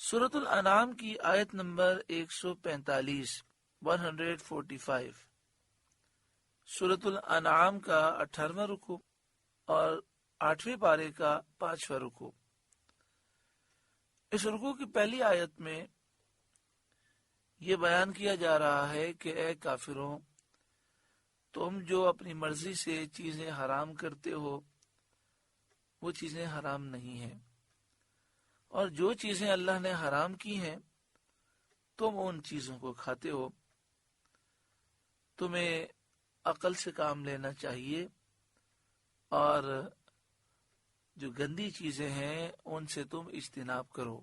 سورۃ الانعام کی آیت نمبر 145 145۔ سورۃ الانعام کا 18واں رکوع اور 8ویں پارے کا 5واں رکوع۔ اس رکوع کی پہلی آیت میں یہ بیان کیا جا رہا ہے کہ اے کافروں، تم جو اپنی مرضی سے چیزیں حرام کرتے ہو وہ چیزیں حرام نہیں ہیں، اور جو چیزیں اللہ نے حرام کی ہیں تم ان چیزوں کو کھاتے ہو۔ تمہیں عقل سے کام لینا چاہیے اور جو گندی چیزیں ہیں ان سے تم اجتناب کرو۔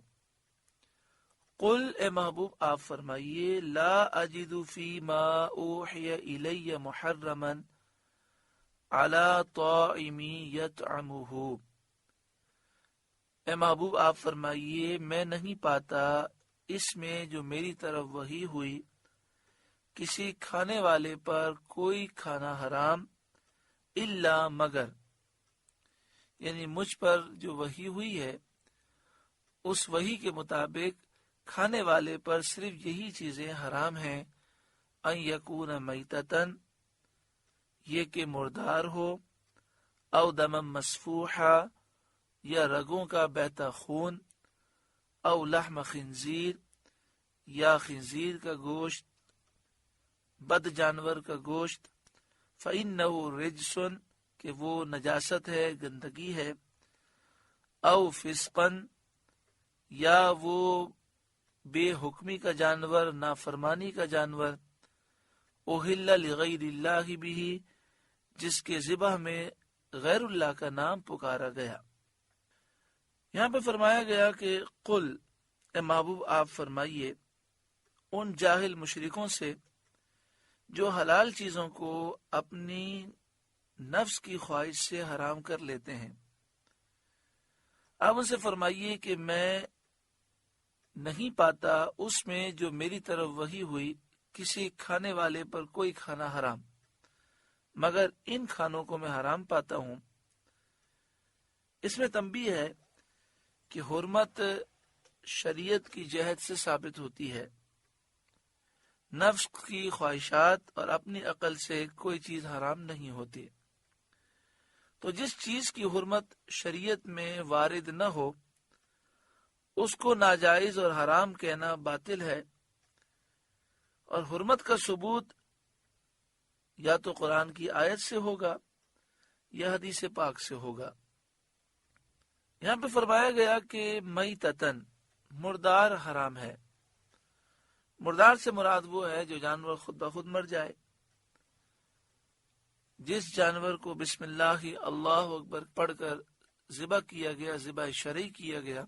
قل، اے محبوب آپ فرمائیے، لا اجد فی ما اوحی الی محرما علی طاعم یطعمہ۔ اے محبوب آپ فرمائیے، میں نہیں پاتا اس میں جو میری طرف وحی ہوئی کسی کھانے والے پر کوئی کھانا حرام، الا مگر، یعنی مجھ پر جو وحی ہوئی ہے اس وحی کے مطابق کھانے والے پر صرف یہی چیزیں حرام ہیں، ان یکون میتتن، یہ کہ مردار ہو، او دم مسفوحا، یا رگوں کا بہتا خون، او لحم خنزیر، یا خنزیر کا گوشت، بد جانور کا گوشت، فإنہ رجس، کہ وہ نجاست ہے، گندگی ہے، او فسقن، یا وہ بے حکمی کا جانور، نافرمانی کا جانور، اوہل لغیر اللہ بہ، جس کے ذبح میں غیر اللہ کا نام پکارا گیا۔ یہاں پہ فرمایا گیا کہ قل، اے محبوب آپ فرمائیے ان جاہل مشرکوں سے جو حلال چیزوں کو اپنی نفس کی خواہش سے حرام کر لیتے ہیں، آپ ان سے فرمائیے کہ میں نہیں پاتا اس میں جو میری طرف وحی ہوئی کسی کھانے والے پر کوئی کھانا حرام، مگر ان کھانوں کو میں حرام پاتا ہوں۔ اس میں تنبیہ ہے کہ حرمت شریعت کی جہت سے ثابت ہوتی ہے، نفس کی خواہشات اور اپنی عقل سے کوئی چیز حرام نہیں ہوتی۔ تو جس چیز کی حرمت شریعت میں وارد نہ ہو اس کو ناجائز اور حرام کہنا باطل ہے، اور حرمت کا ثبوت یا تو قرآن کی آیت سے ہوگا یا حدیث پاک سے ہوگا۔ یہاں پہ فرمایا گیا کہ میتتن، مردار حرام ہے۔ مردار سے مراد وہ ہے جو جانور خود بخود مر جائے۔ جس جانور کو بسم اللہ اللہ اکبر پڑھ کر ذبح کیا گیا، ذبح شرعی کیا گیا،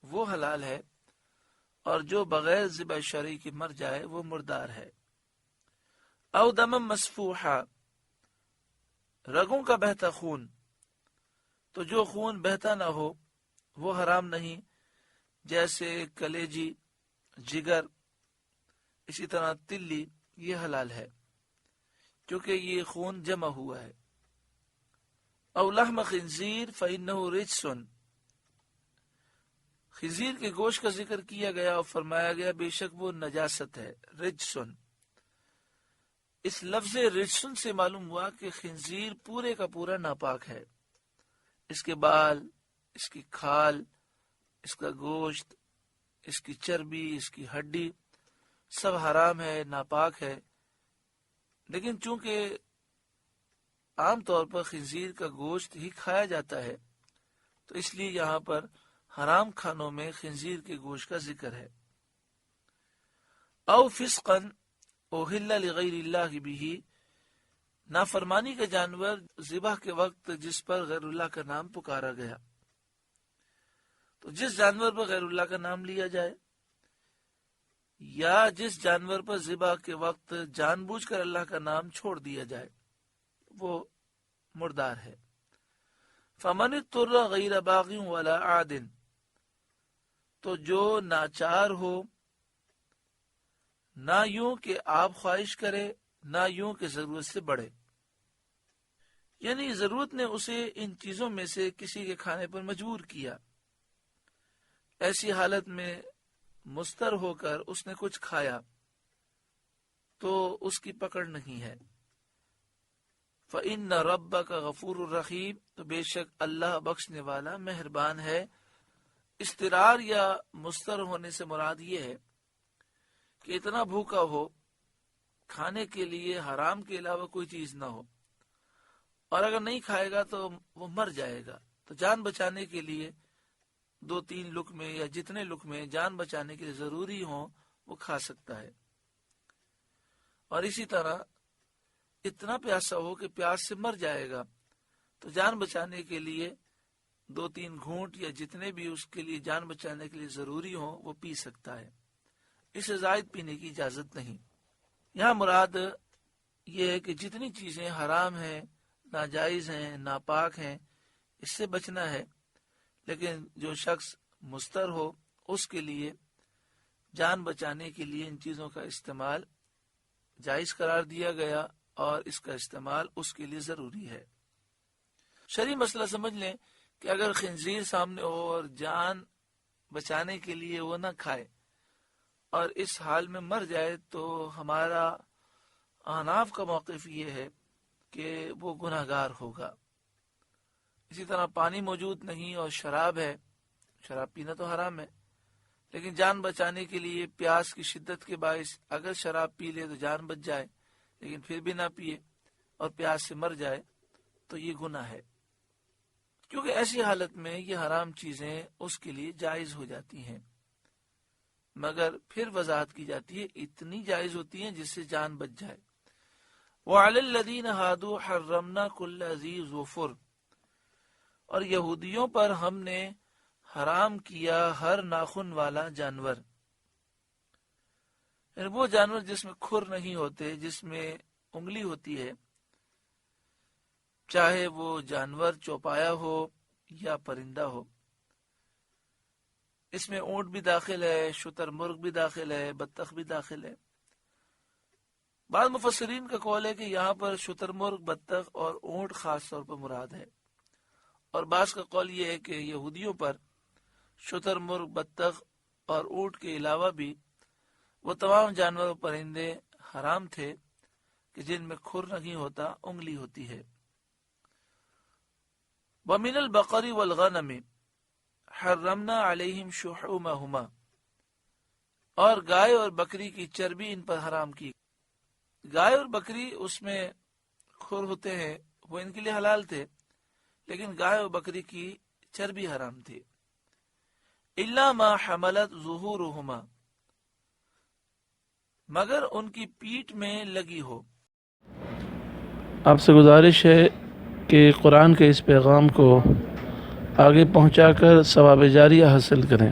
وہ حلال ہے، اور جو بغیر ذبح شرعی کے مر جائے وہ مردار ہے۔ او دم مسفوحا، رگوں کا بہتا خون، تو جو خون بہتا نہ ہو وہ حرام نہیں، جیسے کلیجی، جگر، اسی طرح تلی، یہ حلال ہے کیونکہ یہ خون جمع ہوا ہے۔ او لحم خنزیر فإنہ رجس، خنزیر کے گوشت کا ذکر کیا گیا اور فرمایا گیا بے شک وہ نجاست ہے، رجسن۔ اس لفظ رجسن سے معلوم ہوا کہ خنزیر پورے کا پورا ناپاک ہے، اس کے بال، اس کی کھال، اس کا گوشت، اس کی چربی، اس کی ہڈی سب حرام ہے، ناپاک ہے۔ لیکن چونکہ عام طور پر خنزیر کا گوشت ہی کھایا جاتا ہے تو اس لیے یہاں پر حرام کھانوں میں خنزیر کے گوشت کا ذکر ہے۔ او فسقن اوہل لغیر اللہ بہ، نافرمانی کا جانور ذبح کے وقت جس پر غیر اللہ کا نام پکارا گیا۔ تو جس جانور پر غیر اللہ کا نام لیا جائے یا جس جانور پر ذبح کے وقت جان بوجھ کر اللہ کا نام چھوڑ دیا جائے وہ مردار ہے۔ فمن اضطر غیر باغ ولا عاد، تو جو ناچار ہو، نہ یوں کہ آپ خواہش کرے، نہ یوں کہ ضرورت سے بڑھے، یعنی ضرورت نے اسے ان چیزوں میں سے کسی کے کھانے پر مجبور کیا۔ ایسی حالت میں مستر ہو کر اس نے کچھ کھایا تو اس کی پکڑ نہیں ہے۔ فَإِنَّ رَبَّكَ غَفُورٌ رَحِيمٌ، تو بے شک اللہ بخشنے والا مہربان ہے۔ استرار یا مستر ہونے سے مراد یہ ہے کہ اتنا بھوکا ہو، کھانے کے لیے حرام کے علاوہ کوئی چیز نہ ہو، اور اگر نہیں کھائے گا تو وہ مر جائے گا، تو جان بچانے کے لیے 2-3 لقمے یا جتنے لقمے جان بچانے کے لیے ضروری ہوں وہ کھا سکتا ہے۔ اور اسی طرح اتنا پیاسا ہو کہ پیاس سے مر جائے گا تو جان بچانے کے لیے 2-3 گھونٹ یا جتنے بھی اس کے لیے جان بچانے کے لیے ضروری ہوں وہ پی سکتا ہے، اسے زائد پینے کی اجازت نہیں۔ یہاں مراد یہ ہے کہ جتنی چیزیں حرام ہیں، ناجائز ہیں، ناپاک ہیں، اس سے بچنا ہے، لیکن جو شخص مستر ہو اس کے لیے جان بچانے کے لیے ان چیزوں کا استعمال جائز قرار دیا گیا اور اس کا استعمال اس کے لیے ضروری ہے۔ شرعی مسئلہ سمجھ لیں کہ اگر خنزیر سامنے ہو اور جان بچانے کے لیے وہ نہ کھائے اور اس حال میں مر جائے تو ہمارا احناف کا موقف یہ ہے کہ وہ گناہ گار ہوگا۔ اسی طرح پانی موجود نہیں اور شراب ہے، شراب پینا تو حرام ہے، لیکن جان بچانے کے لیے پیاس کی شدت کے باعث اگر شراب پی لے تو جان بچ جائے، لیکن پھر بھی نہ پیے اور پیاس سے مر جائے تو یہ گناہ ہے، کیونکہ ایسی حالت میں یہ حرام چیزیں اس کے لیے جائز ہو جاتی ہیں، مگر پھر وضاحت کی جاتی ہے اتنی جائز ہوتی ہیں جس سے جان بچ جائے۔ وَعَلَى الَّذِينَ هَادُوا حَرَّمْنَا كُلَّ ذِي ظُفُرٍ، اور یہودیوں پر ہم نے حرام کیا ہر ناخن والا جانور، یعنی وہ جانور جس میں کھر نہیں ہوتے، جس میں انگلی ہوتی ہے، چاہے وہ جانور چوپایا ہو یا پرندہ ہو۔ اس میں اونٹ بھی داخل ہے، شتر مرغ بھی داخل ہے، بطخ بھی داخل ہے۔ بعض مفسرین کا قول ہے کہ یہاں پر شتر مرغ، بطخ اور اونٹ خاص طور پر مراد ہے، اور بعض کا قول یہ ہے کہ یہودیوں پر شتر مرغ، بطخ اور اونٹ کے علاوہ بھی وہ تمام جانور و پرندے حرام تھے کہ جن میں کھر نہیں ہوتا، انگلی ہوتی ہے۔ وَمِنَ الْبَقَرِ وَالْغَنَمِ حَرَّمْنَا عَلَيْهِمْ شُحُومَهُمَا، اور گائے اور بکری کی چربی ان پر حرام کی۔ گائے اور بکری اس میں کھر ہوتے ہیں، وہ ان کے لیے حلال تھے، لیکن گائے اور بکری کی چربی حرام تھی۔ إِلَّا مَا حَمَلَتْ ظُهُورُهُمَا، مگر ان کی پیٹھ میں لگی ہو۔ آپ سے گزارش ہے کہ قرآن کے اس پیغام کو آگے پہنچا کر ثواب جاریہ حاصل کریں۔